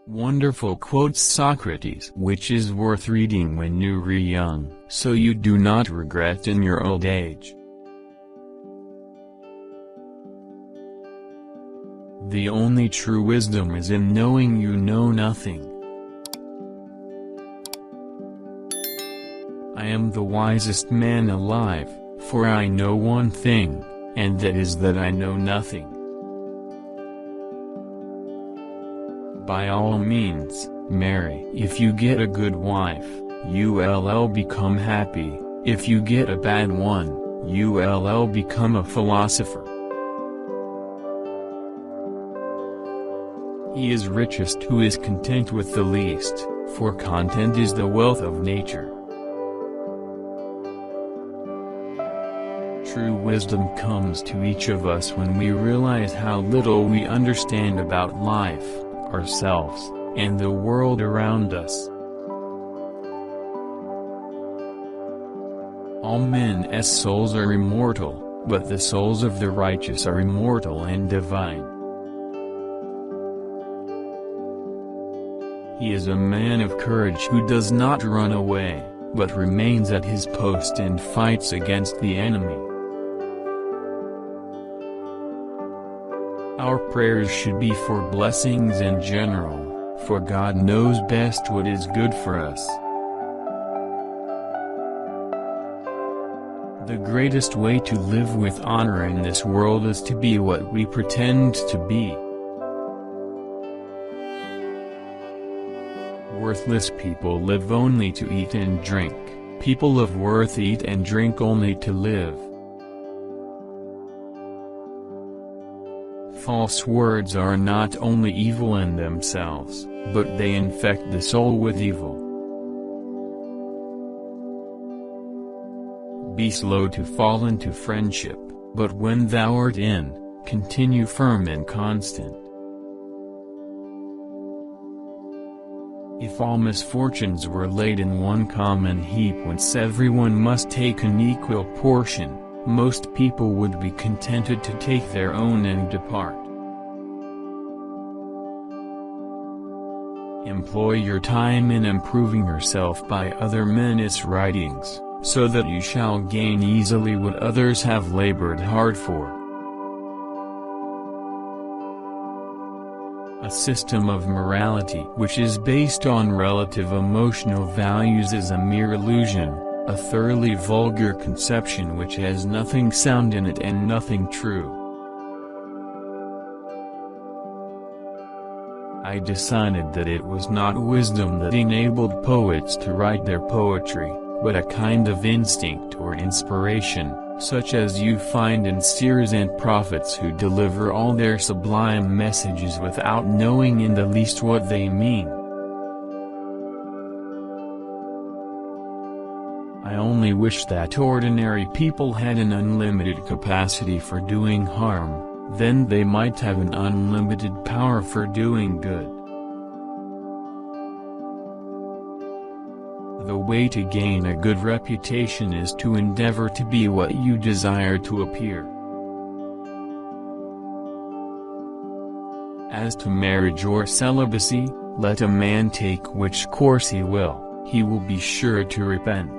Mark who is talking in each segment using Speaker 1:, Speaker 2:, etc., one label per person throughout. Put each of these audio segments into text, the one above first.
Speaker 1: Wonderful, quotes Socrates, which is worth reading when you are young, so you do not regret in your old age. The only true wisdom is in knowing you know nothing. I am the wisest man alive, for I know one thing, and that is that I know nothing. By all means, marry. If you get a good wife, you'll become happy. If you get a bad one, you'll become a philosopher. He is richest who is content with the least, for content is the wealth of nature. True wisdom comes to each of us when we realize how little we understand about life, ourselves, and the world around us. All men's souls are immortal, but the souls of the righteous are immortal and divine. He is a man of courage who does not run away, but remains at his post and fights against the enemy. Our prayers should be for blessings in general, for God knows best what is good for us. The greatest way to live with honor in this world is to be what we pretend to be. Worthless people live only to eat and drink. People of worth eat and drink only to live. False words are not only evil in themselves, but they infect the soul with evil. Be slow to fall into friendship, but when thou art in, continue firm and constant. If all misfortunes were laid in one common heap whence everyone must take an equal portion, most people would be contented to take their own and depart. Employ your time in improving yourself by other men's writings, so that you shall gain easily what others have labored hard for. A system of morality which is based on relative emotional values is a mere illusion, a thoroughly vulgar conception which has nothing sound in it and nothing true. I decided that it was not wisdom that enabled poets to write their poetry, but a kind of instinct or inspiration, such as you find in seers and prophets who deliver all their sublime messages without knowing in the least what they mean. I only wish that ordinary people had an unlimited capacity for doing harm, then they might have an unlimited power for doing good. The way to gain a good reputation is to endeavor to be what you desire to appear. As to marriage or celibacy, let a man take which course he will be sure to repent.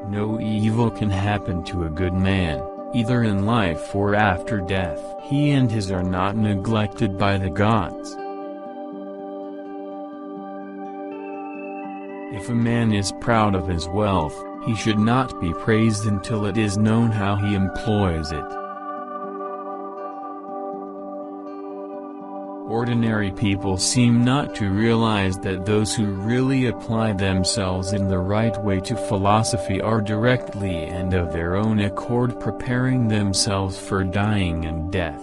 Speaker 1: No evil can happen to a good man, either in life or after death. He and his are not neglected by the gods. If a man is proud of his wealth, he should not be praised until it is known how he employs it. Ordinary people seem not to realize that those who really apply themselves in the right way to philosophy are directly and of their own accord preparing themselves for dying and death.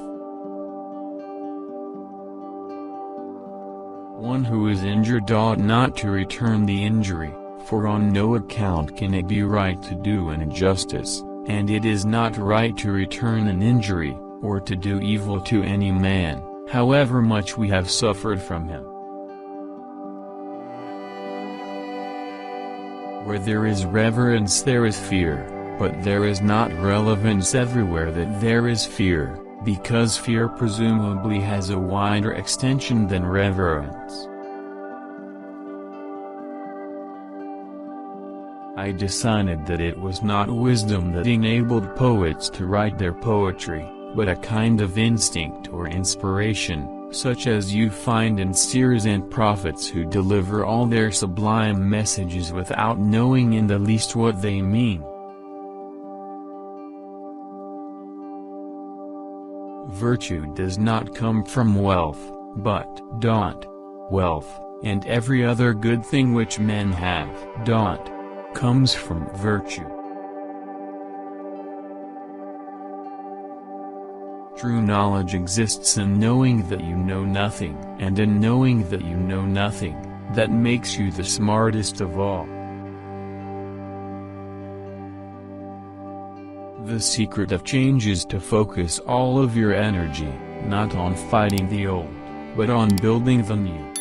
Speaker 1: One who is injured ought not to return the injury, for on no account can it be right to do an injustice, and it is not right to return an injury, or to do evil to any man, however much we have suffered from him. Where there is reverence there is fear, but there is not relevance everywhere that there is fear. because fear presumably has a wider extension than reverence. I decided that it was not wisdom that enabled poets to write their poetry, but a kind of instinct or inspiration, such as you find in seers and prophets who deliver all their sublime messages without knowing in the least what they mean. Virtue does not come from wealth, but wealth, and every other good thing which men have comes from virtue. True knowledge exists in knowing that you know nothing, and in knowing that you know nothing, that makes you the smartest of all. The secret of change is to focus all of your energy, not on fighting the old, but on building the new.